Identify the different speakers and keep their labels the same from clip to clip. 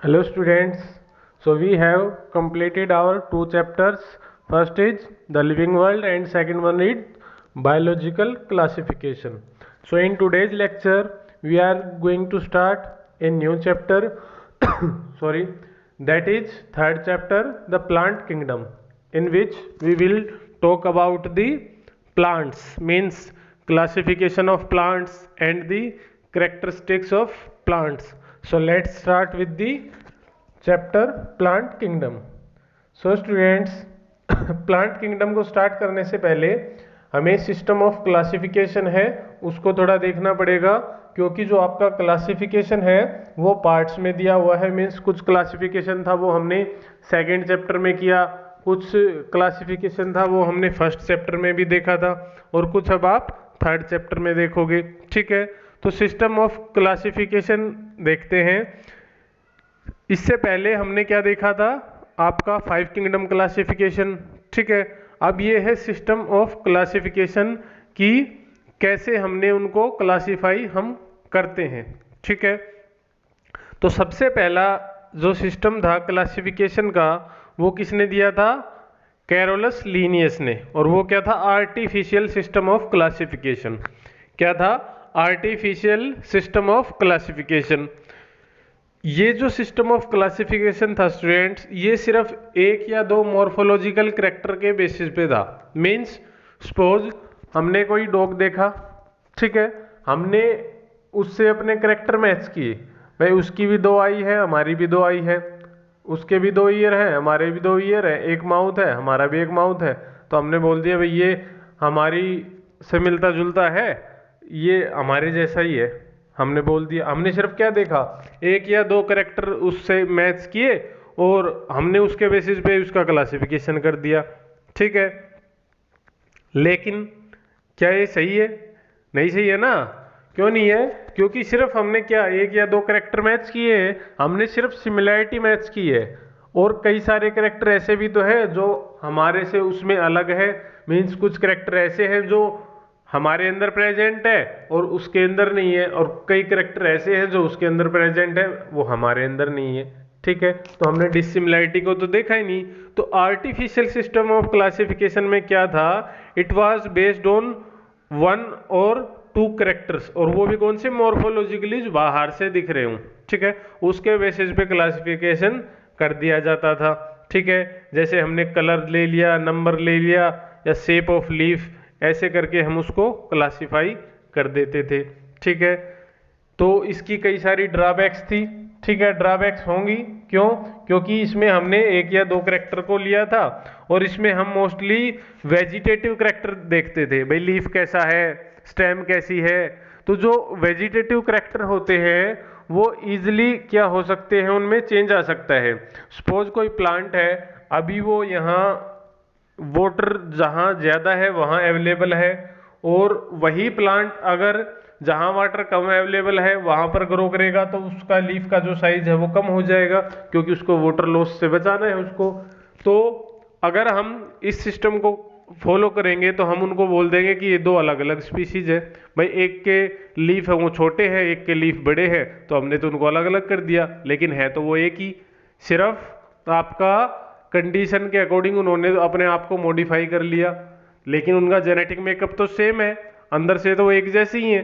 Speaker 1: Hello students. So we have completed our two chapters. First is the living world and second one is biological classification. So in today's lecture we are going to start a new chapter. Sorry, that is third chapter, the plant kingdom, in which we will talk about the plants, means classification of plants and the characteristics of plants. So let's start with the chapter plant kingdom. So students, plant kingdom को start करने से पहले हमें system of classification है उसको थोड़ा देखना पड़ेगा, क्योंकि जो आपका क्लासिफिकेशन है वो पार्ट्स में दिया हुआ है. मीन्स कुछ क्लासिफिकेशन था वो हमने सेकेंड चैप्टर में किया, कुछ क्लासिफिकेशन था वो हमने फर्स्ट चैप्टर में भी देखा था, और कुछ अब आप थर्ड चैप्टर में देखोगे. ठीक है, तो सिस्टम ऑफ क्लासिफिकेशन देखते हैं. इससे पहले हमने क्या देखा था, आपका 5 किंगडम क्लासिफिकेशन. ठीक है, अब ये है सिस्टम ऑफ क्लासिफिकेशन की कैसे हमने उनको क्लासिफाई हम करते हैं. ठीक है, तो सबसे पहला जो सिस्टम था क्लासिफिकेशन का वो किसने दिया था, कैरोलस लीनियस ने. और वो क्या था, आर्टिफिशियल सिस्टम ऑफ क्लासिफिकेशन. क्या था, आर्टिफिशियल सिस्टम ऑफ क्लासिफिकेशन. ये जो सिस्टम ऑफ क्लासिफिकेशन था स्टूडेंट्स, ये सिर्फ एक या दो मॉर्फोलॉजिकल करैक्टर के बेसिस पे था. मीन्स सपोज हमने कोई डॉग देखा, ठीक है, हमने उससे अपने करैक्टर मैच किए. भाई उसकी भी दो आई है, हमारी भी दो आई है, उसके भी दो ईयर है, हमारे भी दो ईयर है, एक माउथ है, हमारा भी एक माउथ है. तो हमने बोल दिया भाई ये हमारी से मिलता जुलता है, ये हमारे जैसा ही है. हमने बोल दिया, हमने सिर्फ क्या देखा, एक या दो करैक्टर उससे मैच किए और हमने उसके बेसिस पे उसका क्लासिफिकेशन कर दिया. ठीक है, लेकिन क्या ये सही है, नहीं सही है ना. क्यों नहीं है, क्योंकि सिर्फ हमने क्या एक या दो करैक्टर मैच किए हैं, हमने सिर्फ सिमिलैरिटी मैच की है, और कई सारे करैक्टर ऐसे भी तो है जो हमारे से उसमें अलग है. मीन्स कुछ करैक्टर ऐसे हैं जो हमारे अंदर प्रेजेंट है और उसके अंदर नहीं है, और कई करैक्टर ऐसे हैं जो उसके अंदर प्रेजेंट है वो हमारे अंदर नहीं है. ठीक है, तो हमने डिसिमिलैरिटी को तो देखा ही नहीं. तो आर्टिफिशियल सिस्टम ऑफ क्लासिफिकेशन में क्या था, it was based on one और टू करैक्टर्स, और वो भी कौन से, मॉर्फोलॉजिकली जो बाहर से दिख रहे हूँ. ठीक है, उसके बेसिस पे क्लासिफिकेशन कर दिया जाता था. ठीक है, जैसे हमने कलर ले लिया, नंबर ले लिया, या शेप ऑफ लीफ, ऐसे करके हम उसको क्लासिफाई कर देते थे. ठीक है, तो इसकी कई सारी ड्रॉबैक्स थी. ठीक है, ड्रॉबैक्स होंगी, क्यों, क्योंकि इसमें हमने एक या दो करैक्टर को लिया था, और इसमें हम मोस्टली वेजिटेटिव करैक्टर देखते थे. भाई लीफ कैसा है, स्टेम कैसी है. तो जो वेजिटेटिव करैक्टर होते हैं वो इजिली क्या हो सकते हैं, उनमें चेंज आ सकता है. सपोज कोई प्लांट है, अभी वो यहाँ वाटर जहाँ ज़्यादा है वहाँ अवेलेबल है, और वही प्लांट अगर जहाँ वाटर कम अवेलेबल है वहाँ पर ग्रो करेगा तो उसका लीफ का जो साइज है वो कम हो जाएगा, क्योंकि उसको वाटर लॉस से बचाना है उसको. तो अगर हम इस सिस्टम को फॉलो करेंगे तो हम उनको बोल देंगे कि ये दो अलग अलग स्पीसीज है. भाई एक के लीफ है वो छोटे हैं, एक के लीफ बड़े हैं, तो हमने तो उनको अलग अलग कर दिया, लेकिन है तो वो एक ही. सिर्फ आपका कंडीशन के अकॉर्डिंग उन्होंने अपने आप को मॉडिफाई कर लिया, लेकिन उनका जेनेटिक मेकअप तो सेम है, अंदर से तो वो एक जैसे ही है.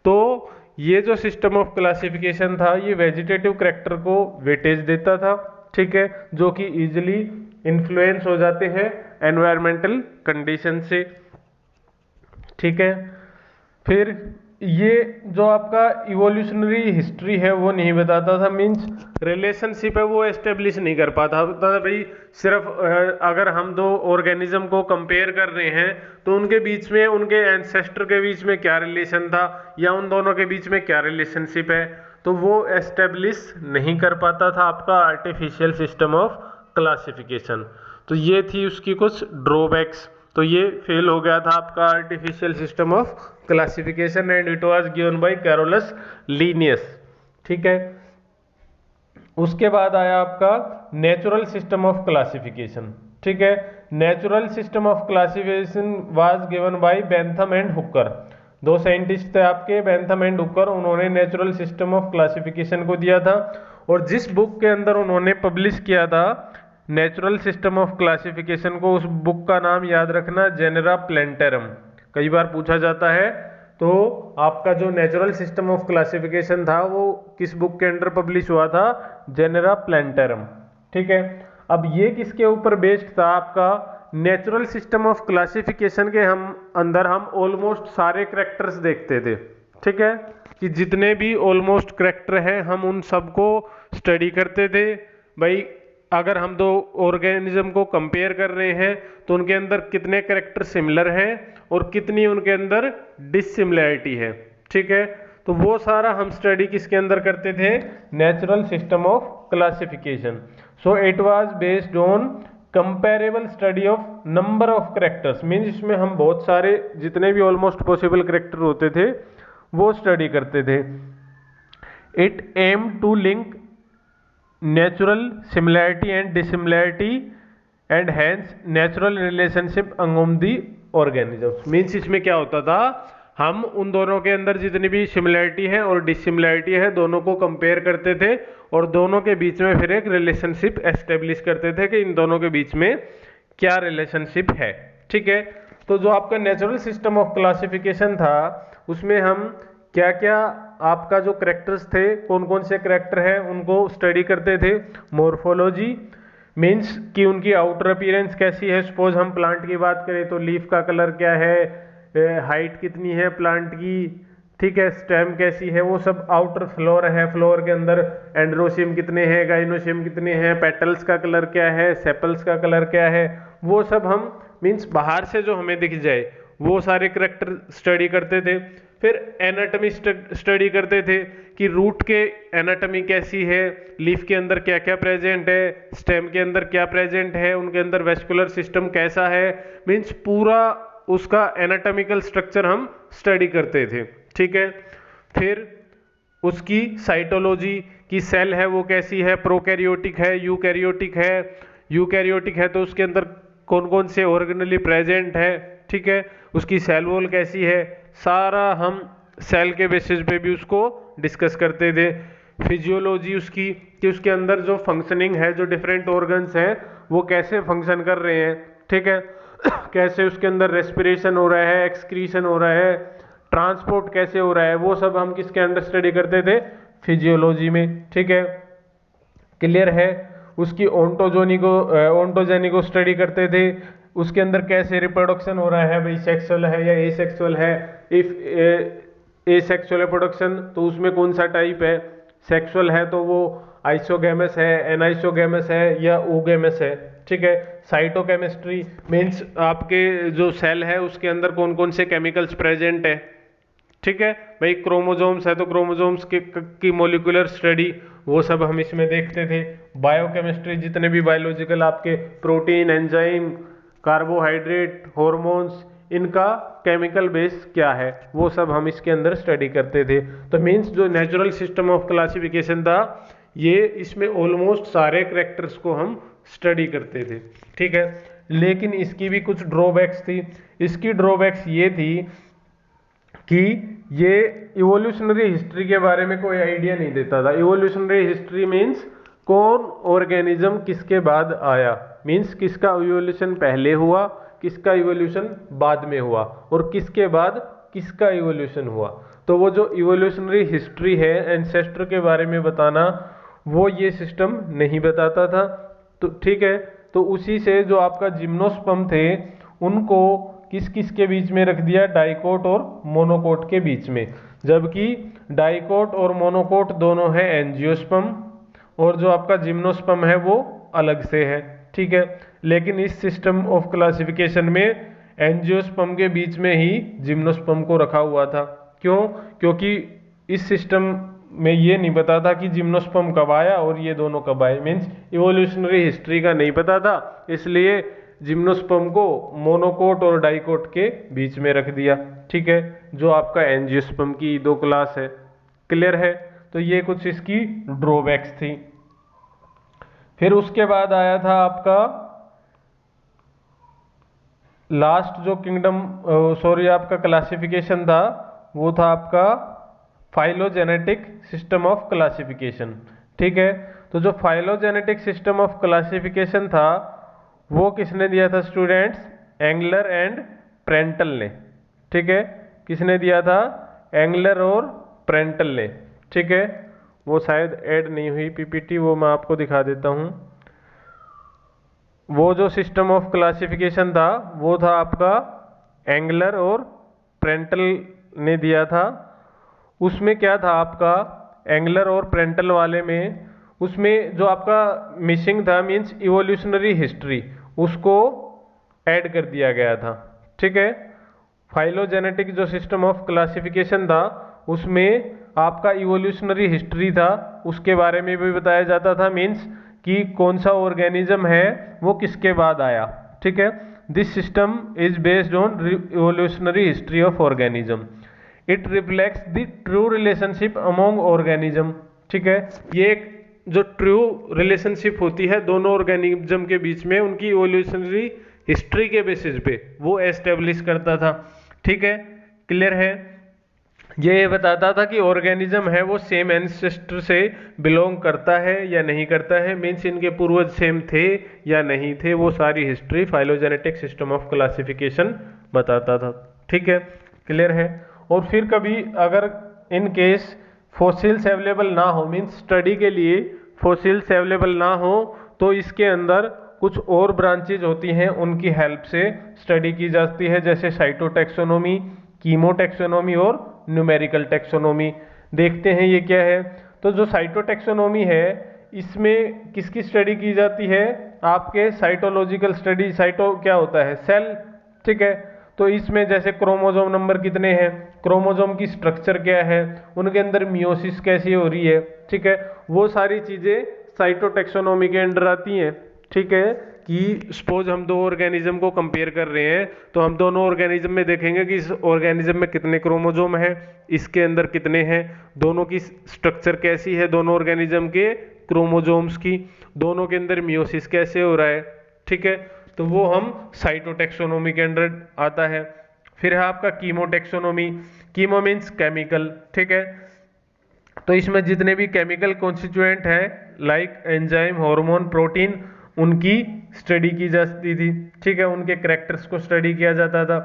Speaker 1: तो ये जो सिस्टम ऑफ क्लासिफिकेशन था ये वेजिटेटिव करैक्टर को वेटेज देता था. ठीक है, जो कि इजिली इन्फ्लुएंस हो जाते हैं एनवायरमेंटल कंडीशन से. ठीक है, फिर ये जो आपका इवोल्यूशनरी हिस्ट्री है वो नहीं बताता था. मीन्स रिलेशनशिप है वो एस्टेब्लिश नहीं कर पाता था. भाई सिर्फ अगर हम दो ऑर्गेनिज्म को कंपेयर कर रहे हैं तो उनके बीच में, उनके एंसेस्टर के बीच में क्या रिलेशन था, या उन दोनों के बीच में क्या रिलेशनशिप है, तो वो एस्टेब्लिश नहीं कर पाता था आपका आर्टिफिशियल सिस्टम ऑफ क्लासिफिकेशन. तो ये थी उसकी कुछ ड्रॉबैक्स. तो ये फेल हो गया था आपका artificial system of classification, and it was given by Carolus Linnaeus. ठीक है, उसके बाद आया आपका नेचुरल सिस्टम ऑफ क्लासिफिकेशन. ठीक है, natural system of classification was given by Bentham and Hooker. दो साइंटिस्ट थे आपके, बेंथम एंड हुकर, उन्होंने नेचुरल सिस्टम ऑफ क्लासिफिकेशन को दिया था. और जिस बुक के अंदर उन्होंने पब्लिश किया था नेचुरल सिस्टम ऑफ क्लासिफिकेशन को, उस बुक का नाम याद रखना, जेनेरा प्लैंटेरम। कई बार पूछा जाता है। तो आपका जो नेचुरल सिस्टम ऑफ क्लासिफिकेशन था वो किस बुक के अंडर पब्लिश हुआ था? जेनेरा प्लैंटेरम। ठीक है, अब ये किसके ऊपर बेस्ड था? आपका नेचुरल सिस्टम ऑफ क्लासिफिकेशन के अंदर हम ऑलमोस्ट सारे कैरेक्टर्स देखते थे। ठीक है, कि जितने भी ऑलमोस्ट कैरेक्टर हैं हम उन सबको स्टडी करते थे। भाई अगर हम दो ऑर्गेनिज्म को कंपेयर कर रहे हैं तो उनके अंदर कितने कैरेक्टर सिमिलर हैं और कितनी उनके अंदर डिसिमिलैरिटी है। ठीक है, तो वो सारा हम स्टडी किसके अंदर करते थे? Natural system of classification. So it was based on comparable study of number of characters, means इसमें हम बहुत सारे जितने भी ऑलमोस्ट पॉसिबल कैरेक्टर होते थे वो स्टडी करते थे। It aim to link natural similarity and dissimilarity and hence natural relationship among the organisms. मीन्स इसमें क्या होता था, हम उन दोनों के अंदर जितनी भी सिमिलैरिटी है और डिसिमिलैरिटी है दोनों को कंपेयर करते थे और दोनों के बीच में फिर एक रिलेशनशिप एस्टेब्लिश करते थे कि इन दोनों के बीच में क्या रिलेशनशिप है। ठीक है, तो जो आपका नेचुरल सिस्टम ऑफ क्लासिफिकेशन था उसमें हम क्या क्या आपका जो कैरेक्टर्स थे, कौन कौन से कैरेक्टर हैं उनको स्टडी करते थे। मॉर्फोलॉजी मीन्स कि उनकी आउटर अपीयरेंस कैसी है। सपोज हम प्लांट की बात करें तो लीफ का कलर क्या है, हाइट कितनी है प्लांट की, ठीक है, स्टेम कैसी है, वो सब आउटर फ्लोर है, फ्लोर के अंदर एंड्रोसियम कितने हैं, गाइनोसियम कितने हैं, पेटल्स का कलर क्या है, सेपल्स का कलर क्या है, वो सब हम मीन्स बाहर से जो हमें दिख जाए वो सारे कैरेक्टर स्टडी करते थे। फिर एनाटॉमी स्टडी करते थे कि रूट के एनाटॉमी कैसी है, लीफ के अंदर क्या क्या प्रेजेंट है, स्टेम के अंदर क्या प्रेजेंट है, उनके अंदर वेस्कुलर सिस्टम कैसा है, मीन्स पूरा उसका एनाटॉमिकल स्ट्रक्चर हम स्टडी करते थे। ठीक है, फिर उसकी साइटोलॉजी की सेल है वो कैसी है, प्रोकैरियोटिक है, यूकैरियोटिक है। यूकैरियोटिक है तो उसके अंदर कौन कौन से ऑर्गेनेली प्रेजेंट है, ठीक है, उसकी सेल वॉल कैसी है, सारा हम सेल के बेसिस पे भी उसको डिस्कस करते थे। फिजियोलॉजी उसकी कि उसके अंदर जो फंक्शनिंग है, जो डिफरेंट ऑर्गन्स हैं वो कैसे फंक्शन कर रहे हैं, ठीक है, कैसे उसके अंदर रेस्पिरेशन हो रहा है, एक्सक्रीशन हो रहा है, ट्रांसपोर्ट कैसे हो रहा है, वो सब हम किसके अंडर स्टडी करते थे? फिजियोलॉजी में। ठीक है, क्लियर है। उसकी ओंटोजेनी को स्टडी करते थे, उसके अंदर कैसे रिप्रोडक्शन हो रहा है, भाई सेक्सुअल है या एसेक्सुअल है। इफ एसेक्सुअल रिप्रोडक्शन तो उसमें कौन सा टाइप है, सेक्सुअल है तो वो आइसोगैमस है, एनाइसोगैमस है या ओगैमस है। ठीक है, साइटोकेमिस्ट्री मीन्स आपके जो सेल है उसके अंदर कौन कौन से केमिकल्स प्रेजेंट है। ठीक है भाई, क्रोमोजोम्स है तो क्रोमोजोम्स की मोलिकुलर स्टडी वो सब हम इसमें देखते थे। बायोकेमिस्ट्री जितने भी बायोलॉजिकल आपके प्रोटीन, एंजाइम, कार्बोहाइड्रेट, हॉर्मोन्स, इनका केमिकल बेस क्या है वो सब हम इसके अंदर स्टडी करते थे। तो मीन्स जो नेचुरल सिस्टम ऑफ क्लासिफिकेशन था ये इसमें ऑलमोस्ट सारे कैरेक्टर्स को हम स्टडी करते थे। ठीक है, लेकिन इसकी भी कुछ ड्रॉबैक्स थी। इसकी ड्रॉबैक्स ये थी कि ये इवोल्यूशनरी हिस्ट्री के बारे में कोई आइडिया नहीं देता था। इवोल्यूशनरी हिस्ट्री मीन्स कौन ऑर्गेनिज्म किसके बाद आया, मीन्स किसका इवोल्यूशन पहले हुआ, किसका इवोल्यूशन बाद में हुआ और किसके बाद किसका इवोल्यूशन हुआ। तो वो जो इवोल्यूशनरी हिस्ट्री है, एंसेस्टर के बारे में बताना, वो ये सिस्टम नहीं बताता था। तो ठीक है, तो उसी से जो आपका जिम्नोस्पर्म थे उनको किस किस के बीच में रख दिया, डाइकोट और मोनोकोट के बीच में, जबकि डाइकोट और मोनोकोट दोनों है एंजियोस्पर्म और जो आपका जिम्नोस्पर्म है वो अलग से है। ठीक है, लेकिन इस सिस्टम ऑफ क्लासिफिकेशन में एंजियोस्पर्म के बीच में ही जिम्नोस्पर्म को रखा हुआ था। क्यों? क्योंकि इस सिस्टम में ये नहीं पता था कि जिम्नोस्पर्म कब आया और ये दोनों कब आए, मीन्स इवोल्यूशनरी हिस्ट्री का नहीं पता था, इसलिए जिम्नोस्पर्म को मोनोकोट और डाइकोट के बीच में रख दिया। ठीक है, जो आपका एंजियोस्पर्म की दो क्लास है। क्लियर है? तो ये कुछ इसकी ड्रॉबैक्स थी। फिर उसके बाद आया था आपका लास्ट जो आपका क्लासिफिकेशन था वो था आपका फाइलोजेनेटिक सिस्टम ऑफ क्लासिफिकेशन। ठीक है। तो जो फाइलोजेनेटिक सिस्टम ऑफ क्लासिफिकेशन था वो किसने दिया था स्टूडेंट्स? एंगलर एंड प्रेंटल ने। ठीक है, किसने दिया था? एंगलर और प्रेंटल ने। ठीक है, वो शायद ऐड नहीं हुई पीपीटी, वो मैं आपको दिखा देता हूँ। वो जो सिस्टम ऑफ क्लासिफिकेशन था वो था आपका एंगलर और प्रेंटल ने दिया था। उसमें क्या था आपका एंगलर और प्रेंटल वाले में, उसमें जो आपका मिसिंग था मींस इवोल्यूशनरी हिस्ट्री, उसको ऐड कर दिया गया था। ठीक है, फाइलोजेनेटिक जो सिस्टम ऑफ क्लासिफिकेशन था उसमें आपका इवोल्यूशनरी हिस्ट्री था, उसके बारे में भी बताया जाता था, मींस कि कौन सा ऑर्गेनिज्म है वो किसके बाद आया। ठीक है, this system is based on evolutionary history of organism. It reflects the true relationship among organism. ठीक है, ये एक जो ट्रू रिलेशनशिप होती है दोनों ऑर्गेनिज्म के बीच में, उनकी इवोल्यूशनरी हिस्ट्री के बेसिस पे वो एस्टेब्लिश करता था। ठीक है, क्लियर है? ये बताता था कि ऑर्गेनिज्म है वो सेम एंसेस्टर से बिलोंग करता है या नहीं करता है, मीन्स इनके पूर्वज सेम थे या नहीं थे, वो सारी history phylogenetic system of classification बताता था। ठीक है, क्लियर है? और फिर कभी अगर इन केस फॉसिल्स अवेलेबल ना हो, मीन्स स्टडी के लिए फॉसिल्स अवेलेबल ना हो, तो इसके अंदर कुछ और ब्रांचेज होती हैं, उनकी हेल्प से स्टडी की जाती है, जैसे साइटोटैक्सोनॉमी, कीमोटैक्सोनॉमी और न्यूमेरिकल टैक्सोनॉमी। देखते हैं ये क्या है। तो जो साइटोटैक्सोनॉमी है इसमें किसकी स्टडी की जाती है? आपके साइटोलॉजिकल स्टडी। साइटो क्या होता है? सेल। ठीक है, तो इसमें जैसे क्रोमोसोम नंबर कितने हैं, क्रोमोसोम की स्ट्रक्चर क्या है, उनके अंदर मियोसिस कैसी हो रही है। ठीक है, वो सारी चीजें साइटोटैक्सोनॉमी के अंडर आती हैं। ठीक है, कि सपोज हम दो ऑर्गेनिज्म को कंपेयर कर रहे हैं, तो हम दोनों ऑर्गेनिज्म में देखेंगे कि इस ऑर्गेनिज्म में कितने क्रोमोसोम हैं, इसके अंदर कितने हैं, दोनों की स्ट्रक्चर कैसी है, दोनों ऑर्गेनिज्म के क्रोमोसोम्स की, दोनों के अंदर मियोसिस कैसे हो रहा है। ठीक है, तो वो हम साइटोटैक्सोनॉमी के अंडर आता है। फिर है आपका कीमोटैक्सोनॉमी। Chemo means chemical. ठीक है, तो इसमें जितने भी केमिकल कॉन्स्टिट्यूएंट हैं लाइक एंजाइम, हार्मोन, प्रोटीन, उनकी स्टडी की जाती थी। ठीक है, उनके कैरेक्टर्स को स्टडी किया जाता था।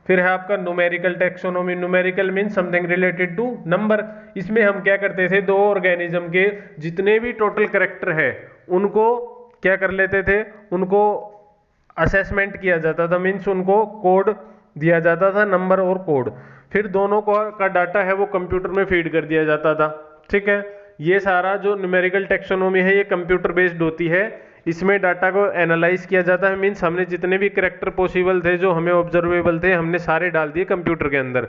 Speaker 1: फिर है आपका numerical taxonomy. Numerical mean something related to number. इसमें हम क्या करते थे, दो ऑर्गेनिज्म के जितने भी टोटल कैरेक्टर है उनको क्या कर लेते थे, उनको असेसमेंट किया जाता था, मीन्स उनको कोड दिया जाता था, नंबर और कोड। फिर दोनों का डाटा है वो कंप्यूटर में फीड कर दिया जाता था। ठीक है, ये सारा जो न्यूमेरिकल टैक्सोनॉमी है ये कंप्यूटर बेस्ड होती है। इसमें डाटा को एनालाइज किया जाता है, मीन्स हमने जितने भी कैरेक्टर पॉसिबल थे जो हमें ऑब्जर्वेबल थे हमने सारे डाल दिए कंप्यूटर के अंदर।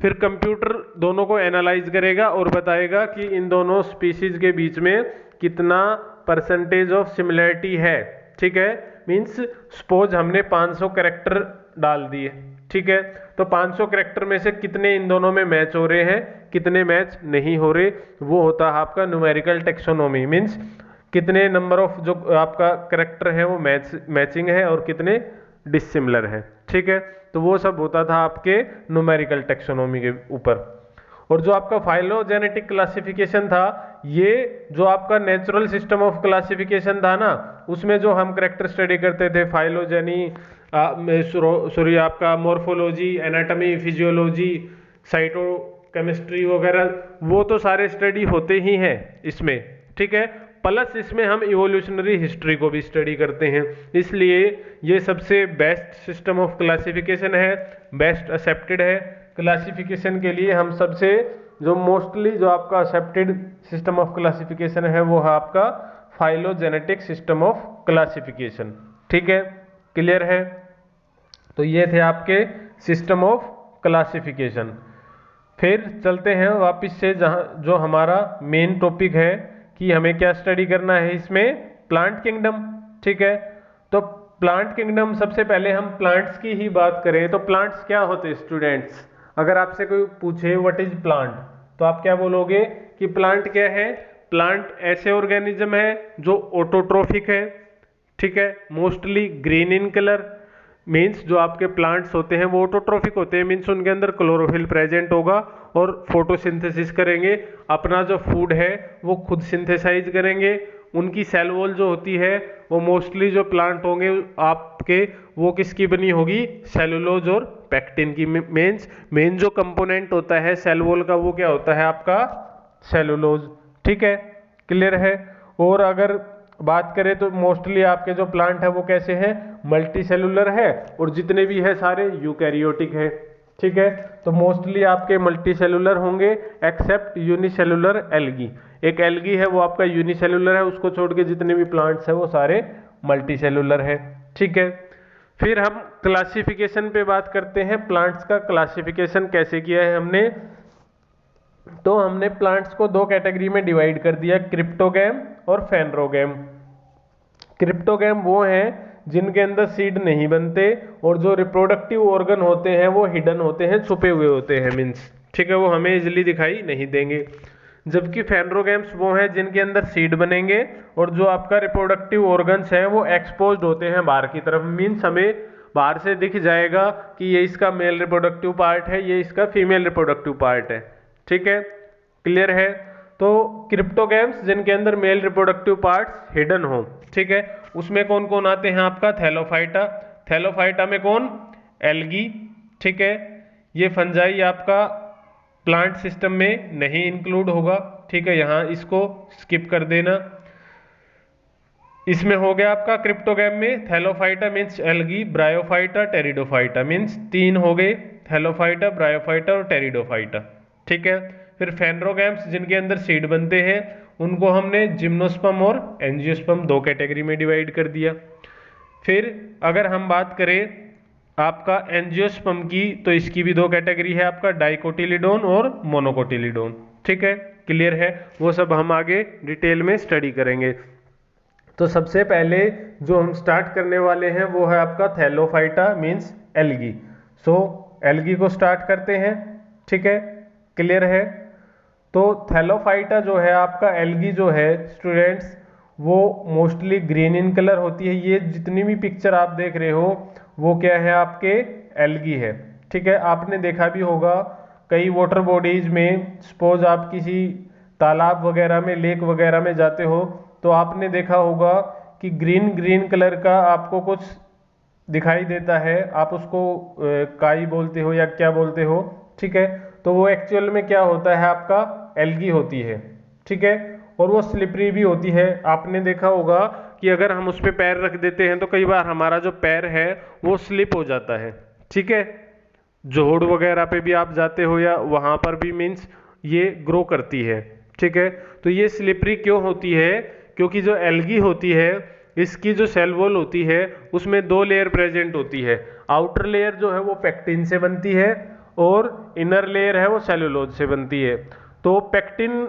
Speaker 1: फिर कंप्यूटर दोनों को एनालाइज करेगा और बताएगा कि इन दोनों स्पीशीज के बीच में कितना परसेंटेज ऑफ सिमिलरिटी है। ठीक है, मीन्स सपोज हमने 500 कैरेक्टर डाल दिए। ठीक है, तो 500 कैरेक्टर में से कितने इन दोनों में मैच हो रहे हैं, कितने मैच नहीं हो रहे, वो होता है आपका न्यूमेरिकल टैक्सोनॉमी। मीन्स कितने नंबर ऑफ जो आपका कैरेक्टर है वो मैचिंग है और कितने डिसिमिलर है। ठीक है, तो वो सब होता था आपके न्यूमेरिकल टैक्सोनॉमी के ऊपर। और जो आपका फाइलोजेनेटिक क्लासिफिकेशन था, ये जो आपका नेचुरल सिस्टम ऑफ क्लासिफिकेशन था ना, उसमें जो हम कैरेक्टर स्टडी करते थे, फाइलोजेनी सॉरी आपका मॉर्फोलॉजी, एनाटॉमी, फिजियोलॉजी, साइटोकेमिस्ट्री वगैरह, वो तो सारे स्टडी होते ही हैं इसमें। ठीक है, प्लस इसमें हम इवोल्यूशनरी हिस्ट्री को भी स्टडी करते हैं, इसलिए ये सबसे बेस्ट सिस्टम ऑफ क्लासिफिकेशन है, बेस्ट एक्सेप्टेड है। क्लासिफिकेशन के लिए हम सबसे जो मोस्टली जो आपका एक्सेप्टेड सिस्टम ऑफ क्लासिफिकेशन है वो है आपका फाइलोजेनेटिक सिस्टम ऑफ क्लासिफिकेशन। ठीक है, क्लियर है? तो ये थे आपके सिस्टम ऑफ क्लासिफिकेशन। फिर चलते हैं वापस से जहाँ जो हमारा मेन टॉपिक है कि हमें क्या स्टडी करना है इसमें, प्लांट किंगडम। ठीक है, तो प्लांट किंगडम, सबसे पहले हम प्लांट्स की ही बात करें तो प्लांट्स क्या होते हैं स्टूडेंट्स? अगर आपसे कोई पूछे व्हाट इज प्लांट, तो आप क्या बोलोगे कि प्लांट क्या है? प्लांट ऐसे ऑर्गेनिज्म है जो ऑटोट्रोफिक है। ठीक है, mostly green in colour, means जो आपके प्लांट्स होते हैं वो ऑटोट्रोफिक होते हैं, मीन्स उनके अंदर क्लोरोफिल प्रेजेंट होगा और फोटोसिंथेसिस करेंगे, अपना जो फूड है वो खुद सिंथेसाइज करेंगे। उनकी सेल वॉल जो होती है वो मोस्टली जो प्लांट होंगे आपके वो किसकी बनी होगी, सेलुलोज और पेक्टिन की। मेन जो कंपोनेंट होता है सेल वॉल का वो क्या होता है आपका, सेलुलोज। ठीक है, क्लियर है। और अगर बात करें तो मोस्टली आपके जो प्लांट है वो कैसे हैं, मल्टी सेलुलर है और जितने भी है सारे यूकैरियोटिक है। ठीक है, तो मोस्टली आपके मल्टी सेलुलर होंगे एक्सेप्ट यूनिसेलुलर एल्गी। एक एल्गी है वो आपका यूनिसेलुलर है, उसको छोड़ के जितने भी प्लांट्स है वो सारे मल्टी सेलुलर है। ठीक है, फिर हम क्लासिफिकेशन पे बात करते हैं। प्लांट्स का क्लासिफिकेशन कैसे किया है हमने, तो हमने प्लांट्स को दो कैटेगरी में डिवाइड कर दिया, क्रिप्टोगैम और फेनरोगैम। क्रिप्टोगैम वो हैं जिनके अंदर सीड नहीं बनते और जो रिप्रोडक्टिव ऑर्गन होते हैं वो हिडन होते हैं, छुपे हुए होते हैं मीन्स। ठीक है, वो हमें इजिली दिखाई नहीं देंगे। जबकि फेनरोगैम्स वो हैं जिनके अंदर सीड बनेंगे और जो आपका रिप्रोडक्टिव ऑर्गन्स है वो एक्सपोज्ड होते हैं बाहर की तरफ, मीन्स हमें बाहर से दिख जाएगा कि ये इसका मेल रिप्रोडक्टिव पार्ट है, ये इसका फीमेल रिप्रोडक्टिव पार्ट है। ठीक है, क्लियर है। तो क्रिप्टोगैम्स जिनके अंदर मेल रिप्रोडक्टिव पार्ट्स हिडन हो, ठीक है, उसमें कौन कौन आते हैं आपका, थैलोफाइटा। थैलोफाइटा में कौन, एल्गी। ठीक है, ये फंजाई आपका प्लांट सिस्टम में नहीं इंक्लूड होगा। ठीक है, यहाँ इसको स्किप कर देना। इसमें हो गया आपका क्रिप्टोगैम में Thallophyta means algae, bryophyta, pteridophyta means तीन हो गए, थैलोफाइटा, ब्रायोफाइटा और टेरिडोफाइटा। ठीक है, फिर फेनरोगैम्स जिनके अंदर सीड बनते हैं उनको हमने जिम्नोस्पर्म और एंजियोस्पर्म दो कैटेगरी में डिवाइड कर दिया। फिर अगर हम बात करें आपका एंजियोस्पर्म की तो इसकी भी दो कैटेगरी है, आपका डाइकोटिलिडोन और मोनोकोटिलिडोन। ठीक है, क्लियर है, वो सब हम आगे डिटेल में स्टडी करेंगे। तो सबसे पहले जो हम स्टार्ट करने वाले हैं वो है आपका थैलोफाइटा मीन्स एल्गी। सो एल्गी को स्टार्ट करते हैं। ठीक है, क्लियर है। तो थैलोफाइटा जो है आपका एल्गी जो है स्टूडेंट्स वो मोस्टली ग्रीन इन कलर होती है। ये जितनी भी पिक्चर आप देख रहे हो वो क्या है, आपके एल्गी है। ठीक है, आपने देखा भी होगा कई वाटर बॉडीज में, सपोज आप किसी तालाब वगैरह में, लेक वगैरह में जाते हो तो आपने देखा होगा कि ग्रीन ग्रीन कलर का आपको कुछ दिखाई देता है, आप उसको काई बोलते हो या क्या बोलते हो। ठीक है, तो वो एक्चुअल में क्या होता है, आपका एल्गी होती है। ठीक है, और वो स्लिपरी भी होती है। आपने देखा होगा कि अगर हम उस पर पैर रख देते हैं तो कई बार हमारा जो पैर है वो स्लिप हो जाता है। ठीक है, जोड़ वगैरह पे भी आप जाते हो या वहां पर भी मीन्स ये ग्रो करती है। ठीक है, तो ये स्लिपरी क्यों होती है, क्योंकि जो एल्गी होती है इसकी जो सेल वॉल होती है उसमें दो लेयर प्रेजेंट होती है। आउटर लेयर जो है वो पेक्टिन से बनती है और इनर लेयर है वो सेलुलोज से बनती है। तो पेक्टिन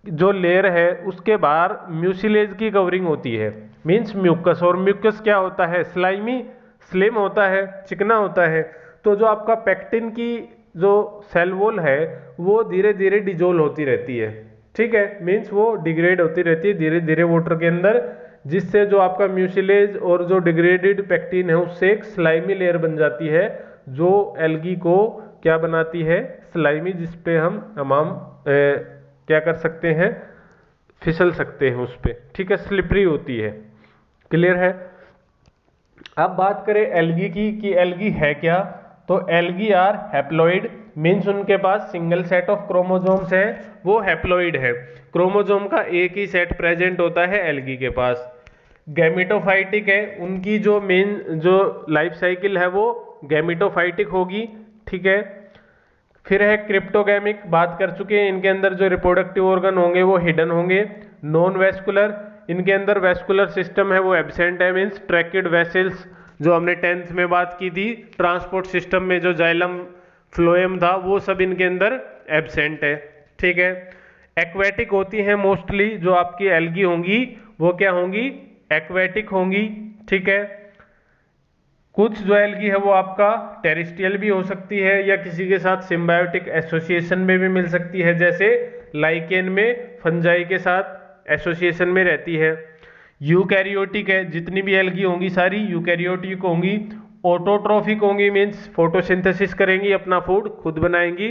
Speaker 1: जो लेयर है उसके बाहर म्यूसिलेज की कवरिंग होती है, मीन्स म्यूकस। और म्यूकस क्या होता है, स्लाइमी, स्लिम होता है, चिकना होता है। तो जो आपका पेक्टिन की जो सेल वॉल है वो धीरे धीरे डिजोल्व होती रहती है। ठीक है, मीन्स वो डिग्रेड होती रहती है धीरे धीरे वाटर के अंदर, जिससे जो आपका म्यूसिलेज और जो डिग्रेडेड पेक्टिन है उससे एक स्लाइमी लेयर बन जाती है जो एल्गी को क्या बनाती है, स्लाइमी, जिसपे हम तमाम क्या कर सकते हैं, फिसल सकते हैं उस पर। ठीक है, स्लिपरी होती है। क्लियर है। अब बात करें एल्गी की कि एल्गी है क्या, तो एल्गी आर हैप्लॉइड मीन्स उनके पास सिंगल सेट ऑफ क्रोमोजोम्स है, वो हैप्लॉइड है। क्रोमोजोम का एक ही सेट प्रेजेंट होता है एल्गी के पास। गैमेटोफाइटिक है, उनकी जो मेन जो लाइफ साइकिल है वो गैमेटोफाइटिक होगी। ठीक है, फिर है क्रिप्टोगैमिक, बात कर चुके हैं, इनके अंदर जो रिप्रोडक्टिव ऑर्गन होंगे वो हिडन होंगे। नॉन वेस्कुलर, इनके अंदर वेस्कुलर सिस्टम है वो एब्सेंट है, मीन्स ट्रैकेड वेसल्स जो हमने 10th में बात की थी, ट्रांसपोर्ट सिस्टम में जो जाइलम फ्लोएम था वो सब इनके अंदर एब्सेंट है। ठीक है, एक्वेटिक होती हैं मोस्टली जो आपकी एल्गी होंगी वो क्या होंगी, एक्वेटिक होंगी। ठीक है, कुछ जो एल्गी है वो आपका टेरेस्ट्रियल भी हो सकती है या किसी के साथ सिम्बायोटिक एसोसिएशन में भी मिल सकती है, जैसे लाइकेन में फंजाई के साथ एसोसिएशन में रहती है। यूकैरियोटिक है, जितनी भी एल्गी होंगी सारी यूकैरियोटिक होंगी ऑटोट्रोफिक होंगी मीन्स फोटोसिंथेसिस करेंगी, अपना फूड खुद बनाएंगी।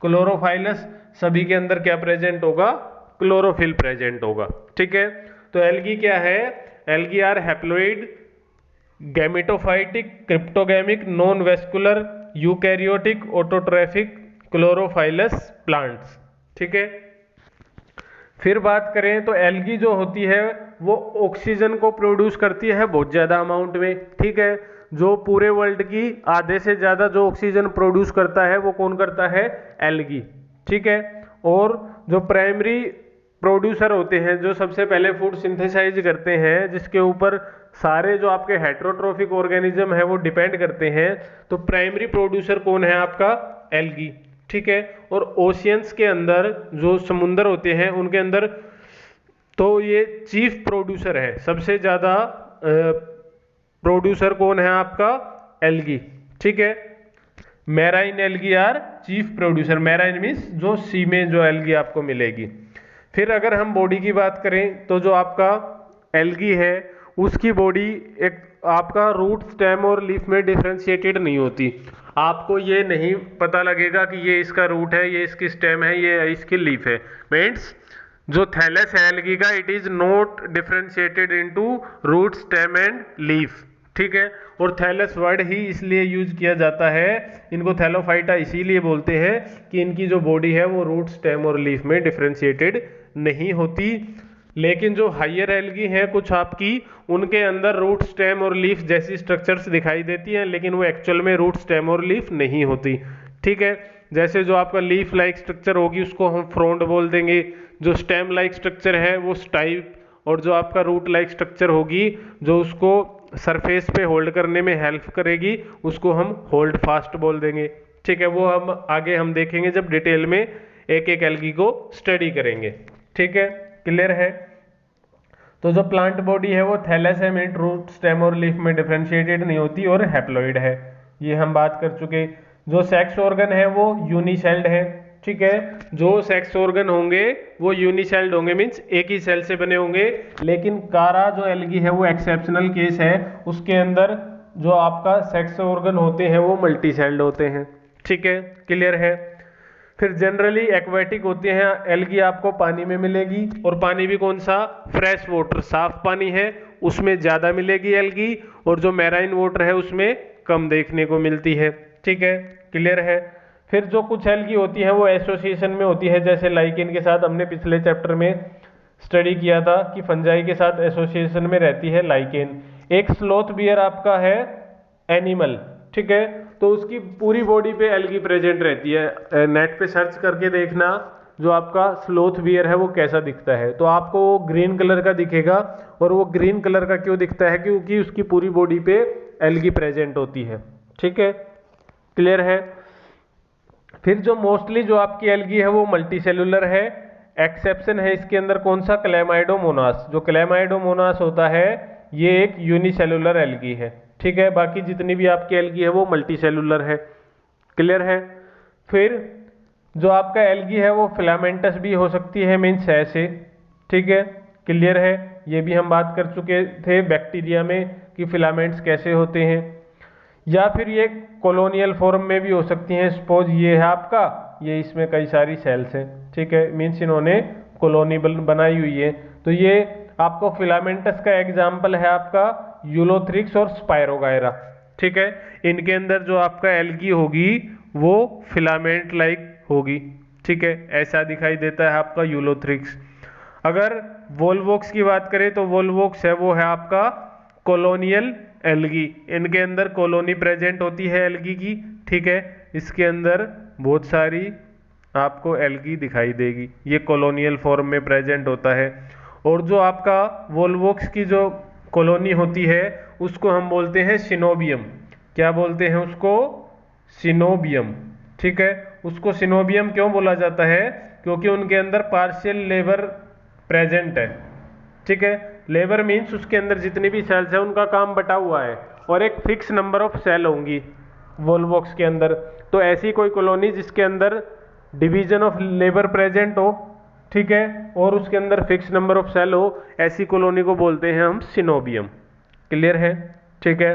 Speaker 1: क्लोरोफाइलस, सभी के अंदर क्या प्रेजेंट होगा, क्लोरोफिल प्रेजेंट होगा। ठीक है, तो एल्गी क्या है, algae are haploid, gametophytic, cryptogamic, non vascular, eukaryotic, autotrophic, chlorophyllous plants. ठीक है, फिर बात करें तो एल्गी जो होती है वो ऑक्सीजन को प्रोड्यूस करती है बहुत ज़्यादा अमाउंट में। ठीक है, जो पूरे वर्ल्ड की आधे से ज़्यादा जो ऑक्सीजन प्रोड्यूस करता है वो कौन करता है, एल्गी। ठीक है, और जो प्राइमरी प्रोड्यूसर होते हैं, जो सबसे पहले फूड सिंथेसाइज करते हैं, जिसके ऊपर सारे जो आपके हेट्रोट्रोफिक ऑर्गेनिज्म है वो डिपेंड करते हैं, तो प्राइमरी प्रोड्यूसर कौन है आपका, एल्गी। ठीक है, और ओशियंस के अंदर जो समुंदर होते हैं उनके अंदर तो ये चीफ प्रोड्यूसर है, सबसे ज्यादा प्रोड्यूसर कौन है आपका, एल्गी। ठीक है, marine algae are chief producer, marine means जो सी में जो एल्गी आपको मिलेगी। फिर अगर हम बॉडी की बात करें तो जो आपका एल्गी है उसकी बॉडी एक आपका रूट, स्टेम और लीफ में डिफ्रेंशिएटेड नहीं होती। आपको ये नहीं पता लगेगा कि ये इसका रूट है, ये इसकी स्टेम है, ये इसकी लीफ है। मीन्स जो थैलस है एल्गी का, it is not differentiated into root, stem and leaf. ठीक है, और थैलस वर्ड ही इसलिए यूज किया जाता है, इनको थैलोफाइटा इसीलिए बोलते हैं कि इनकी जो बॉडी है वो रूट, स्टेम और लीफ में डिफ्रेंशिएटेड नहीं होती। लेकिन जो हायर एल्गी है कुछ आपकी, उनके अंदर रूट, स्टेम और लीफ जैसी स्ट्रक्चर्स दिखाई देती हैं, लेकिन वो एक्चुअल में रूट, स्टेम और लीफ नहीं होती। ठीक है, जैसे जो आपका लीफ लाइक स्ट्रक्चर होगी उसको हम फ्रोंड बोल देंगे, जो स्टेम लाइक स्ट्रक्चर है वो स्टाइप, और जो आपका रूट लाइक स्ट्रक्चर होगी जो उसको सरफेस पे होल्ड करने में हेल्प करेगी उसको हम होल्ड फास्ट बोल देंगे। ठीक है, वो हम आगे हम देखेंगे जब डिटेल में एक एक एल्गी को स्टडी करेंगे। ठीक है, क्लियर है। तो जो प्लांट बॉडी है वो थैलस है, मीन रूट, स्टेम और लीफ में डिफरेंशिएटेड नहीं होती, और हैप्लॉइड है, ये हम बात कर चुके। जो सेक्स ऑर्गन है वो यूनिसेल्ड है। ठीक है, जो सेक्स ऑर्गन होंगे वो यूनिसेल्ड होंगे, मीन्स एक ही सेल से बने होंगे। लेकिन कारा जो एल्गी है वो एक्सेप्शनल केस है, उसके अंदर जो आपका सेक्स ऑर्गन होते हैं वो मल्टी सेल्ड होते हैं। ठीक है, क्लियर है। फिर जनरली एक्वेटिक होते हैं, एल्गी आपको पानी में मिलेगी, और पानी भी कौन सा, फ्रेश वाटर, साफ पानी है उसमें ज्यादा मिलेगी एल्गी, और जो मैराइन वाटर है उसमें कम देखने को मिलती है। ठीक है, क्लियर है। फिर जो कुछ एल्गी होती है वो एसोसिएशन में होती है, जैसे लाइकेन के साथ हमने पिछले चैप्टर में स्टडी किया था कि फंजाई के साथ एसोसिएशन में रहती है लाइकेन। एक स्लोथ बियर आपका है एनिमल। ठीक है, तो उसकी पूरी बॉडी पे एल्गी प्रेजेंट रहती है। नेट पे सर्च करके देखना जो आपका स्लोथ बियर है वो कैसा दिखता है, तो आपको वो ग्रीन कलर का दिखेगा। और वो ग्रीन कलर का क्यों दिखता है, क्योंकि उसकी पूरी बॉडी पे एल्गी प्रेजेंट होती है। ठीक है, क्लियर है। फिर जो मोस्टली जो आपकी एल्गी है वो मल्टी सेलुलर है। एक्सेप्शन है इसके अंदर कौन सा, क्लैमाइडोमोनास। जो क्लैमाइडोमोनास होता है ये एक यूनिसेलुलर एल्गी है। ठीक है, बाकी जितनी भी आपकी एल्गी है वो मल्टी सेलुलर है। क्लियर है। फिर जो आपका एल्गी है वो फिलामेंटस भी हो सकती है, मीन्स ऐसे। ठीक है, क्लियर है। ये भी हम बात कर चुके थे बैक्टीरिया में कि फिलामेंट्स कैसे होते हैं। या फिर ये कॉलोनियल फॉर्म में भी हो सकती हैं। सपोज ये है आपका, ये इसमें कई सारी सेल्स हैं। ठीक है, मीन्स इन्होंने कॉलोनी बनाई हुई है। तो ये आपको फिलामेंटस का एग्जाम्पल है आपका यूलोथ्रिक्स और स्पायरोगायरा। ठीक है, इनके अंदर जो आपका एल्गी होगी वो फिलामेंट लाइक होगी। ठीक है, ऐसा दिखाई देता है आपका यूलोथ्रिक्स। अगर वोल्वोक्स की बात करें तो वोल्वोक्स है वो है आपका कॉलोनियल एल्गी। इनके अंदर कॉलोनी प्रेजेंट होती है एल्गी की। ठीक है, इसके अंदर बहुत सारी आपको एल्गी दिखाई देगी, ये कॉलोनियल फॉर्म में प्रेजेंट होता है। और जो आपका वोल्वोक्स की जो कॉलोनी होती है उसको हम बोलते हैं सिनोबियम। क्या बोलते हैं उसको, सिनोबियम। ठीक है, उसको सिनोबियम क्यों बोला जाता है, क्योंकि उनके अंदर पार्शियल लेबर प्रेजेंट है। ठीक है, लेबर मीन्स उसके अंदर जितनी भी सेल्स है उनका काम बटा हुआ है, और एक फिक्स नंबर ऑफ सेल होंगी वोल्वोक्स के अंदर। तो ऐसी कोई कॉलोनी जिसके अंदर डिवीजन ऑफ लेबर प्रेजेंट हो, ठीक है, और उसके अंदर फिक्स नंबर ऑफ सेल हो, ऐसी कॉलोनी को बोलते हैं हम सिनोबियम। क्लियर है। ठीक है,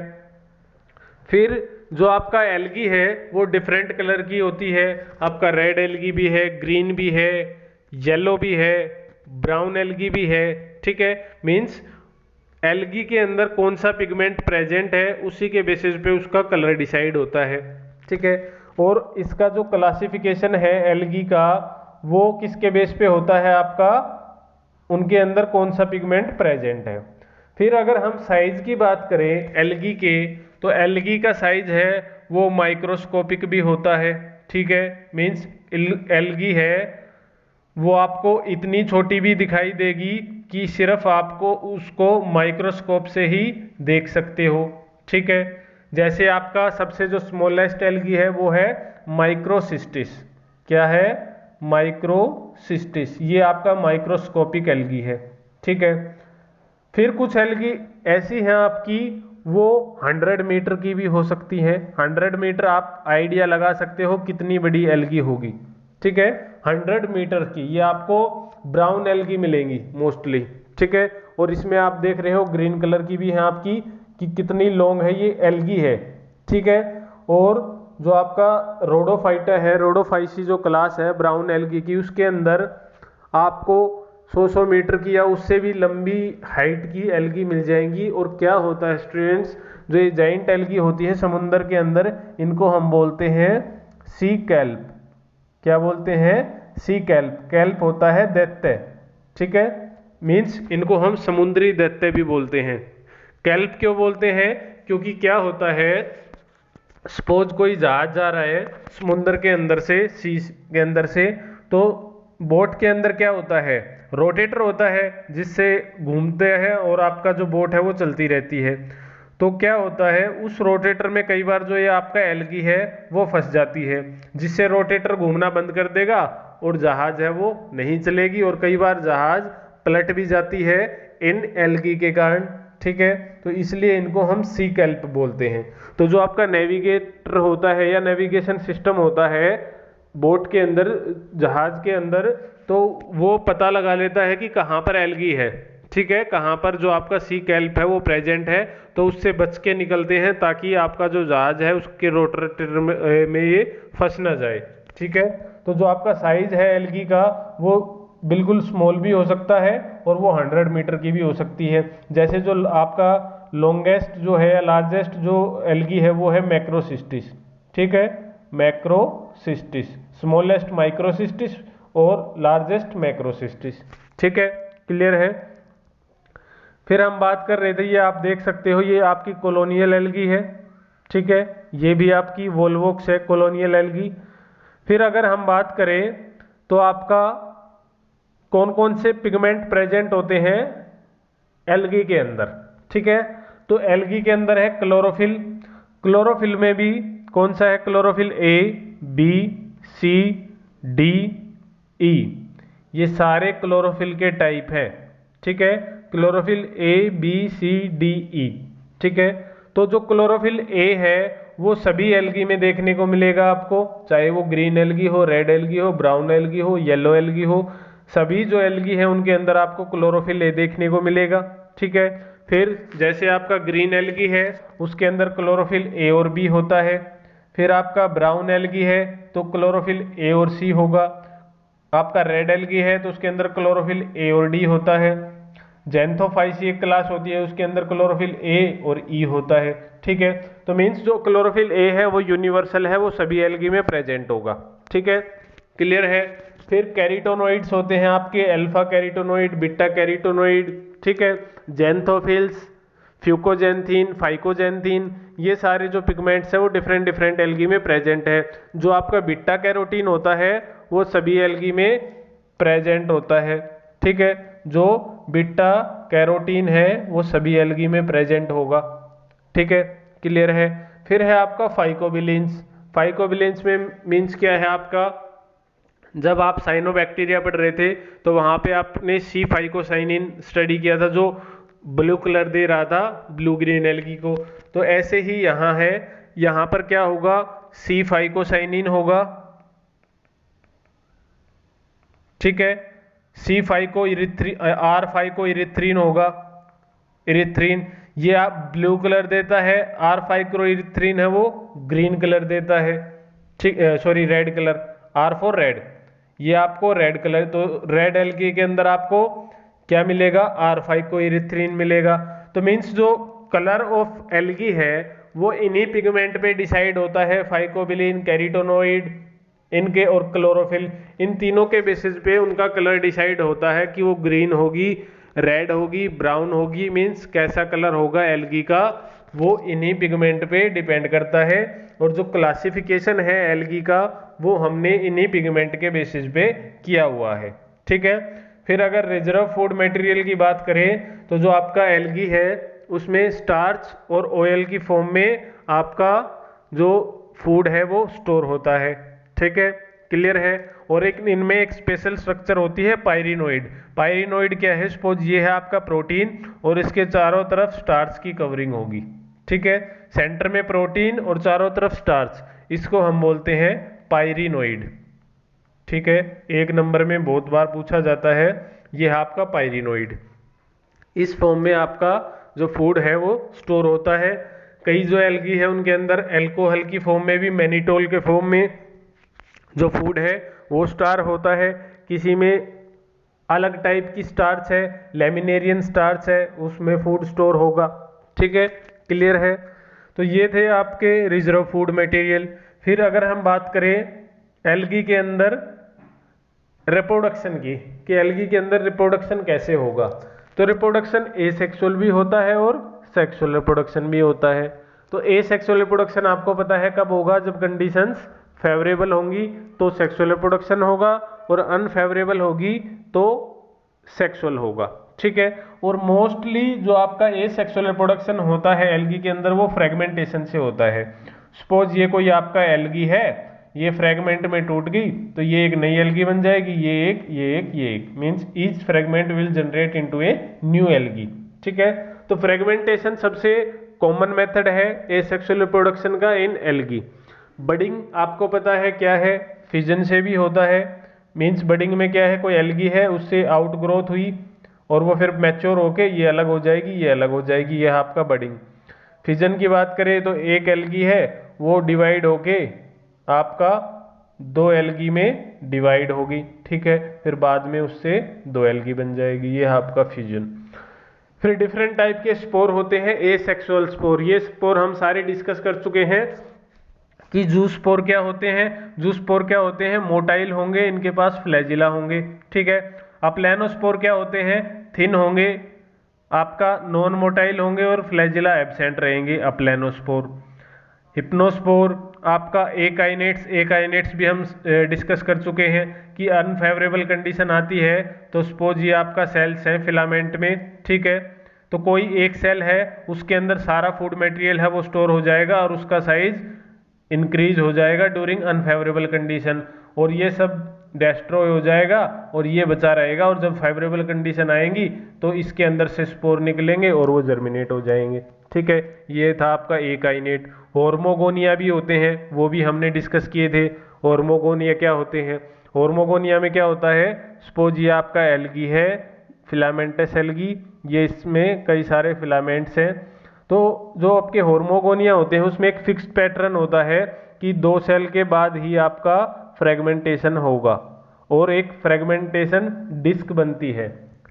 Speaker 1: फिर जो आपका एल्गी है वो डिफरेंट कलर की होती है, आपका रेड एल्गी भी है, ग्रीन भी है, येलो भी है, ब्राउन एल्गी भी है। ठीक है, मीन्स एल्गी के अंदर कौन सा पिगमेंट प्रेजेंट है उसी के बेसिस पे उसका कलर डिसाइड होता है। ठीक है, और इसका जो क्लासिफिकेशन है एल्गी का वो किसके बेस पे होता है, आपका उनके अंदर कौन सा पिगमेंट प्रेजेंट है। फिर अगर हम साइज की बात करें एल्गी के, तो एल्गी का साइज है वो माइक्रोस्कोपिक भी होता है। ठीक है, मीन्स एल्गी है वो आपको इतनी छोटी भी दिखाई देगी कि सिर्फ आपको उसको माइक्रोस्कोप से ही देख सकते हो। ठीक है, जैसे आपका सबसे जो स्मॉलेस्ट एल्गी है वो है माइक्रोसिस्टिस। क्या है, माइक्रोसिस्टिस, ये आपका माइक्रोस्कोपिक एल्गी है। ठीक है, फिर कुछ एल्गी ऐसी हैं आपकी वो 100 मीटर की भी हो सकती हैं। 100 मीटर आप आइडिया लगा सकते हो कितनी बड़ी एल्गी होगी। ठीक है, 100 मीटर की ये आपको ब्राउन एल्गी मिलेंगी मोस्टली। ठीक है, और इसमें आप देख रहे हो ग्रीन कलर की भी है आपकी कि कितनी लॉन्ग है ये एल्गी है। ठीक है, और जो आपका रोडोफाइटा है, रोडोफाइसी जो क्लास है ब्राउन एल्गी की, उसके अंदर आपको 100 मीटर की या उससे भी लंबी हाइट की एल्गी मिल जाएंगी। और क्या होता है स्टूडेंट्स, जो ये जाइंट एल्गी होती है समुद्र के अंदर, इनको हम बोलते हैं सी कैल्प। क्या बोलते हैं, सी कैल्प। कैल्प होता है दैत्य। ठीक है, मीन्स इनको हम समुद्री दैत्य भी बोलते हैं। कैल्प क्यों बोलते हैं, क्योंकि क्या होता है, सपोज कोई जहाज जा रहा है समुद्र के अंदर से, सी के अंदर से, तो बोट के अंदर क्या होता है, रोटेटर होता है जिससे घूमते हैं और आपका जो बोट है वो चलती रहती है। तो क्या होता है उस रोटेटर में कई बार जो ये आपका एल्गी है वो फंस जाती है, जिससे रोटेटर घूमना बंद कर देगा और जहाज है वो नहीं चलेगी, और कई बार जहाज पलट भी जाती है इन एल्गी के कारण। ठीक है, तो इसलिए इनको हम सी कैल्प बोलते हैं। तो जो आपका नेविगेटर होता है या नेविगेशन सिस्टम होता है बोट के अंदर, जहाज के अंदर, तो वो पता लगा लेता है कि कहाँ पर एल्गी है। ठीक है, कहाँ पर जो आपका सी कैल्प है वो प्रेजेंट है, तो उससे बच के निकलते हैं ताकि आपका जो जहाज है उसके रोटेटर में ये फंस ना जाए। ठीक है, तो जो आपका साइज है एल्गी का वो बिल्कुल स्मॉल भी हो सकता है और वो 100 मीटर की भी हो सकती है। जैसे जो आपका लॉन्गेस्ट जो है या लार्जेस्ट जो एल्गी है वो है मैक्रोसिस्टिस। ठीक है, मैक्रोसिस्टिस, स्मॉलेस्ट माइक्रोसिस्टिस और लार्जेस्ट मैक्रोसिस्टिस। ठीक है, क्लियर है। फिर हम बात कर रहे थे, ये आप देख सकते हो ये आपकी कॉलोनियल एल्गी है। ठीक है, ये भी आपकी वोल्वोक्स है, कॉलोनियल एल्गी। फिर अगर हम बात करें तो आपका कौन कौन से पिगमेंट प्रेजेंट होते हैं एल्गी के अंदर। ठीक है, तो एल्गी के अंदर है क्लोरोफिल। क्लोरोफिल में भी कौन सा है, chlorophyll A, B, C, D, ई, ये सारे क्लोरोफिल के टाइप है। ठीक है, chlorophyll A, B, C, D, ई। ठीक है, तो जो क्लोरोफिल ए है वो सभी एल्गी में देखने को मिलेगा आपको, चाहे वो ग्रीन एल्गी हो, रेड एल्गी हो, ब्राउन एल्गी हो, येलो एल्गी हो, सभी जो एल्गी है उनके अंदर आपको क्लोरोफिल ए देखने को मिलेगा। ठीक है, फिर जैसे आपका ग्रीन एल्गी है उसके अंदर क्लोरोफिल ए और बी होता है। फिर आपका ब्राउन एल्गी है तो क्लोरोफिल ए और सी होगा। आपका रेड एल्गी है तो उसके अंदर क्लोरोफिल ए और डी होता है। जेंथोफाइसी एक क्लास होती है उसके अंदर क्लोरोफिल ए और ई होता है। ठीक है, तो मीन्स जो क्लोरोफिल ए है वो यूनिवर्सल है, वो सभी एल्गी में प्रेजेंट होगा। ठीक है, क्लियर है। फिर कैरिटोनोइड्स होते हैं आपके, अल्फा कैरिटोनोइड, बीटा कैरिटोनोइड। ठीक है, जेंथोफिल्स, फ्यूकोजेंथीन, फाइकोजेंथीन, ये सारे जो पिगमेंट्स है वो डिफरेंट डिफरेंट एल्गी में प्रेजेंट है। जो आपका बीटा कैरोटीन होता है वो सभी एल्गी में प्रेजेंट होता है। ठीक है, जो बीटा कैरोटीन है वो सभी एल्गी में प्रेजेंट होगा। ठीक है, क्लियर है। फिर है आपका फाइकोबिलिन्स। फाइकोबिलिन्स में मीन्स क्या है आपका, जब आप साइनोबैक्टीरिया पढ़ रहे थे तो वहां पे आपने सी फाइकोसाइनिन स्टडी किया था जो ब्लू कलर दे रहा था ब्लू ग्रीन एल्गी को। तो ऐसे ही यहाँ है, यहाँ पर क्या होगा, सी फाइकोसाइनिन होगा। ठीक है, सी फाइको इरिथ्रीन, आर फाइको इरिथ्रीन होगा, इरिथ्रीन। ये आप ब्लू कलर देता है, आर फाइक्रोइरिथ्रिन है वो ग्रीन कलर देता है, ठीक, sorry red colour, R for red, ये आपको रेड कलर, तो रेड एल्गी के अंदर आपको क्या मिलेगा, आर फाइक्रोइरिथ्रिन मिलेगा। तो मीन्स जो कलर ऑफ एल्गी है वो इन्हीं पिगमेंट पे डिसाइड होता है, फाइकोबिलिन, कैरोटीनॉइड इनके और क्लोरोफिल, इन तीनों के बेसिस पे उनका कलर डिसाइड होता है कि वो ग्रीन होगी, रेड होगी, ब्राउन होगी, मीन्स कैसा कलर होगा एल्गी का, वो इन्हीं पिगमेंट पे डिपेंड करता है। और जो क्लासिफिकेशन है एल्गी का वो हमने इन्हीं पिगमेंट के बेसिस पे किया हुआ है, ठीक है। फिर अगर रिजर्व फूड मटेरियल की बात करें तो जो आपका एल्गी है उसमें स्टार्च और ऑयल की फॉर्म में आपका जो फूड है वो स्टोर होता है, ठीक है, क्लियर है। और एक इनमें एक स्पेशल स्ट्रक्चर होती है पायरिनोइड। पायरिनोइड क्या है, सपोज ये है आपका प्रोटीन और इसके चारों तरफ स्टार्च की कवरिंग होगी, ठीक है, सेंटर में प्रोटीन और चारों तरफ स्टार्च, इसको हम बोलते हैं पायरिनोइड, ठीक है। एक नंबर में बहुत बार पूछा जाता है, ये है आपका पायरिनोइड। इस फॉर्म में आपका जो फूड है वो स्टोर होता है। कई जो एल्गी है उनके अंदर एल्कोहल की फॉर्म में भी, मैनिटोल के फॉर्म में जो फूड है वो स्टार होता है, किसी में अलग टाइप की स्टार्च है, लेमिनेरियन स्टार्च है, उसमें फूड स्टोर होगा, ठीक है, क्लियर है। तो ये थे आपके रिजर्व फूड मटेरियल। फिर अगर हम बात करें एल्गी के अंदर रिप्रोडक्शन की, कि एल्गी के अंदर रिप्रोडक्शन कैसे होगा, तो रिप्रोडक्शन एसेक्सुअल भी होता है और सेक्सुअल रिप्रोडक्शन भी होता है। तो एसेक्सुअल रिप्रोडक्शन आपको पता है कब होगा, जब कंडीशंस फेवरेबल होंगी तो सेक्सुअल रिप्रोडक्शन होगा, और अनफेवरेबल होगी तो सेक्सुअल होगा, ठीक है। और मोस्टली जो आपका एसेक्सुअल रिप्रोडक्शन होता है एल्गी के अंदर वो फ्रेगमेंटेशन से होता है। सपोज ये कोई आपका एल्गी है, ये फ्रेगमेंट में टूट गई तो ये एक नई एल्गी बन जाएगी, ये एक, ये एक, ये एक, means each fragment will generate into a new algae, ठीक है। तो फ्रेगमेंटेशन सबसे कॉमन मेथड है एसेक्सुअल रिप्रोडक्शन का इन एल्गी। बडिंग आपको पता है क्या है, फिजन से भी होता है, मीन्स बडिंग में क्या है, कोई एल्गी है उससे आउट ग्रोथ हुई और वो फिर मैच्योर होके ये अलग हो जाएगी, ये अलग हो जाएगी, ये आपका बडिंग। फिजन की बात करें तो एक एल्गी है वो डिवाइड होके आपका दो एल्गी में डिवाइड होगी, ठीक है, फिर बाद में उससे दो एल्गी बन जाएगी, ये आपका फ्यूजन। फिर डिफरेंट टाइप के स्पोर होते हैं, एसेक्सुअल स्पोर, ये स्पोर हम सारे डिस्कस कर चुके हैं कि जू स्पोर क्या होते हैं। जू स्पोर क्या होते हैं, मोटाइल होंगे, इनके पास फ्लैजिला होंगे, ठीक है। अप्लैनोस्पोर क्या होते हैं, थिन होंगे, आपका नॉन मोटाइल होंगे और फ्लैजिला एब्सेंट रहेंगे, अप्लैनोस्पोर। हिप्नोस्पोर आपका एकाइनेट्स, एकाइनेट्स भी हम डिस्कस कर चुके हैं कि अनफेवरेबल कंडीशन आती है तो सपोज ये आपका सेल्स है फिलामेंट में, ठीक है, तो कोई एक सेल है उसके अंदर सारा फूड मटेरियल है वो स्टोर हो जाएगा और उसका साइज इंक्रीज हो जाएगा ड्यूरिंग अनफेवरेबल कंडीशन, और ये सब डिस्ट्रॉय हो जाएगा और ये बचा रहेगा, और जब फेवरेबल कंडीशन आएंगी तो इसके अंदर से स्पोर निकलेंगे और वो जर्मिनेट हो जाएंगे, ठीक है। ये था आपका एकाइनेट। होर्मोगोनिया भी होते हैं, वो भी हमने डिस्कस किए थे। होर्मोगोनिया क्या होते हैं, होर्मोगोनिया में क्या होता है, सपोज ये आपका एल्गी है, फिलामेंटस एल्गी, ये इसमें कई सारे फिलामेंट्स हैं, तो जो आपके होर्मोगोनिया होते हैं उसमें एक फिक्स्ड पैटर्न होता है कि दो सेल के बाद ही आपका फ्रेगमेंटेशन होगा और एक फ्रेगमेंटेशन डिस्क बनती है,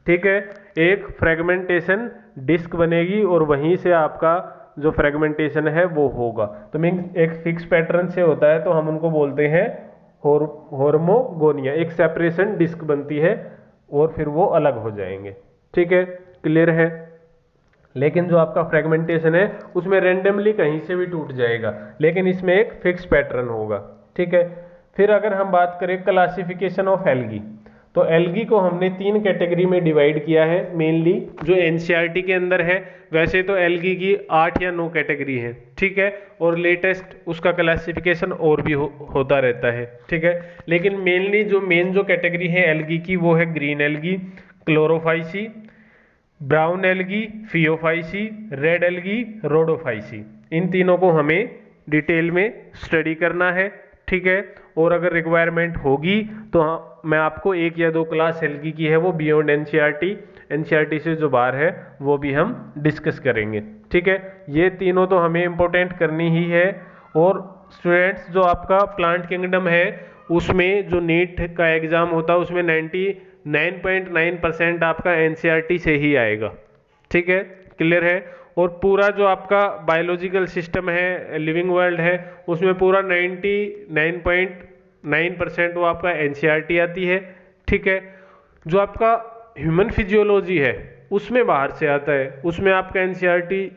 Speaker 1: ठीक है, एक फ्रेगमेंटेशन डिस्क बनेगी और वहीं से आपका जो फ्रेगमेंटेशन है वो होगा। तो मीन्स एक फिक्स पैटर्न से होता है तो हम उनको बोलते हैं होर्मोगोनिया, एक सेपरेशन डिस्क बनती है और फिर वो अलग हो जाएंगे, ठीक है, क्लियर है। लेकिन जो आपका फ्रेगमेंटेशन है उसमें रेंडमली कहीं से भी टूट जाएगा, लेकिन इसमें एक फिक्स पैटर्न होगा, ठीक है। फिर अगर हम बात करें क्लासिफिकेशन ऑफ एल्गी, तो एल्गी को हमने तीन कैटेगरी में डिवाइड किया है मेनली, जो एनसीईआरटी के अंदर है। वैसे तो एल्गी की 8 या 9 कैटेगरी है, ठीक है, और लेटेस्ट उसका क्लासिफिकेशन और भी होता रहता है, ठीक है। लेकिन मेनली जो मेन जो कैटेगरी है एल्गी की वो है green algae, Chlorophyceae, brown algae, Phaeophyceae, red algae, Rhodophyceae. इन तीनों को हमें डिटेल में स्टडी करना है, ठीक है। और अगर रिक्वायरमेंट होगी तो मैं आपको 1 या 2 क्लास एलगी की है वो बियॉन्ड एनसीईआरटी से जो बाहर है वो भी हम डिस्कस करेंगे, ठीक है। ये तीनों तो हमें इम्पोर्टेंट करनी ही है। और स्टूडेंट्स जो आपका प्लांट किंगडम है उसमें जो नीट का एग्जाम होता है उसमें 99.9% आपका एनसीईआरटी से ही आएगा, ठीक है, क्लियर है। और पूरा जो आपका बायोलॉजिकल सिस्टम है, लिविंग वर्ल्ड है, उसमें पूरा 99.9% वो आपका एनसीईआरटी आती है, ठीक है। जो आपका ह्यूमन फिजियोलॉजी है उसमें बाहर से आता है, उसमें आपका एनसीईआरटी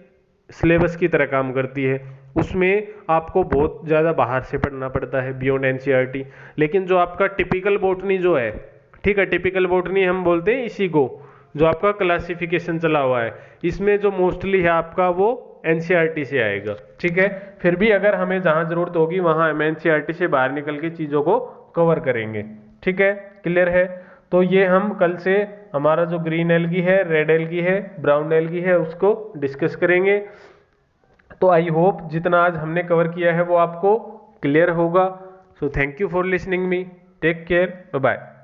Speaker 1: सिलेबस की तरह काम करती है, उसमें आपको बहुत ज़्यादा बाहर से पढ़ना पड़ता है बियॉन्ड एनसीईआरटी। लेकिन जो आपका टिपिकल बॉटनी जो है, ठीक है, टिपिकल बॉटनी हम बोलते हैं इसी को, जो आपका क्लासिफिकेशन चला हुआ है, इसमें जो मोस्टली है आपका वो एनसीईआरटी से आएगा, ठीक है। फिर भी अगर हमें जहां जरूरत होगी वहां हम एनसीईआरटी से बाहर निकल के चीज़ों को कवर करेंगे, ठीक है, क्लियर है। तो ये हम कल से हमारा जो ग्रीन एल्गी है, रेड एल्गी है, ब्राउन एल्गी है उसको डिस्कस करेंगे। तो आई होप जितना आज हमने कवर किया है वो आपको क्लियर होगा। So thank you for listening me, take care, bye bye.